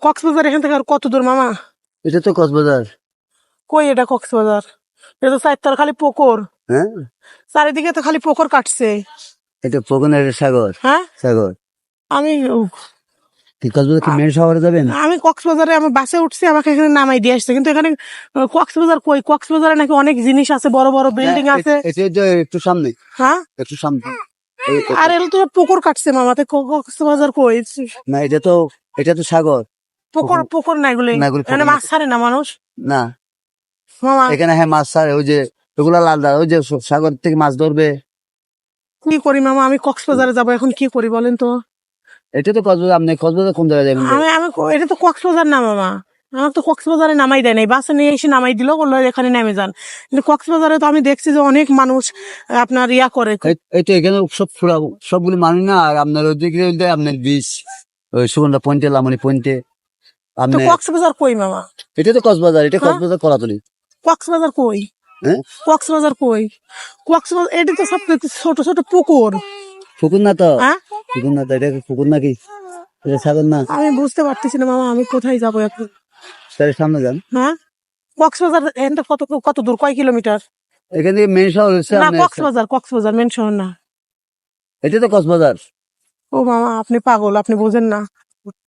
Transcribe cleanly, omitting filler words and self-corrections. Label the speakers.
Speaker 1: কক্সবাজার এখান থেকে আর কত দূর মামা?
Speaker 2: এটা তো কক্সবাজার।
Speaker 1: কই এটা কক্সবাজার? এটা তো চারটার খালি পুকুর,
Speaker 2: হ্যাঁ,
Speaker 1: চারিদিকে তো খালি পুকুর কাটছে।
Speaker 2: এটা পকনের সাগর।
Speaker 1: হ্যাঁ,
Speaker 2: সাগর
Speaker 1: আমি
Speaker 2: কি কক্সবাজার কি মেন শহরে যাবেন?
Speaker 1: আমি কক্সবাজারে আমার বাসে উঠছি, আমাকে এখানে নামাই দিয়ে আসছে, কিন্তু এখানে কক্সবাজার কই? কক্সবাজারে নাকি অনেক জিনিস আছে, বড় বড় বিল্ডিং আছে।
Speaker 2: এটা যে একটু সামনে,
Speaker 1: হ্যাঁ,
Speaker 2: একটু সামনে।
Speaker 1: আর এগুলো তো পুকুর কাটছে মামা, তো কক্সবাজার কই?
Speaker 2: না, এটা তো সাগর।
Speaker 1: পুকুর পুকুর না এগুলি,
Speaker 2: না, এগুলি পুকুর
Speaker 1: এখানে
Speaker 2: না।
Speaker 1: মাছ ছাড়ে না মানুষ
Speaker 2: না,
Speaker 1: মামা?
Speaker 2: এখানে হ্যাঁ মাছ ছাড়ে, ওই যে ওগুলা লাল, ওই যে সাগর থেকে মাছ ধরবে।
Speaker 1: কি করি মামা, আমি কক্সবাজারে যাবো, এখন কি করি বলেন তো?
Speaker 2: এটা তো কক্সবাজার। আপনি কক্সবাজার কোন জায়গায় যাবেন?
Speaker 1: এটা তো কক্সবাজার না মামা, আমার তো কক্সবাজারে নামাই দেয় নাই, বাসে নিয়ে এসে নামাই দিল, বললো এখানে নেমে যান। কিন্তু কক্সবাজারে তো আমি দেখছি যে অনেক মানুষ আপনার ইয়া করে।
Speaker 2: এই তো এখানে সবগুলো মানুষ না। আর আপনার ওইদিকে আপনার বিচ, ওই সুগন্ধা পয়েন্টে, লামনি পয়েন্টে
Speaker 1: তো
Speaker 2: আপনি।
Speaker 1: কক্সবাজার কই মামা?
Speaker 2: এটা তো কক্সবাজার, এটা
Speaker 1: হ্যাঁ?
Speaker 2: কক্সবাজার কলাতলি।
Speaker 1: কক্সবাজার কই?
Speaker 2: হ্যাঁ,
Speaker 1: কক্সবাজার কই? কক্সবাজার এটা তো সব ছোট ছোট পুকুর।
Speaker 2: পুকুর না তো।
Speaker 1: হ্যাঁ,
Speaker 2: পুকুর না তো, এটা পুকুর নাকি? এটা সাগর না।
Speaker 1: আমি বুঝতে পারতেছি না মামা, আমি কোথায় যাবো এখন?
Speaker 2: তার সামনে যান।
Speaker 1: হ্যাঁ, কক্সবাজার এখানটা কত কত দূর, কয় কিলোমিটার?
Speaker 2: এখান থেকে মেন শহর হচ্ছে
Speaker 1: না,
Speaker 2: আপনার।
Speaker 1: কক্সবাজার মেন শহর না।
Speaker 2: এটা তো কক্সবাজার।
Speaker 1: ও মামা, আপনি পাগল, আপনি বোঝেন না।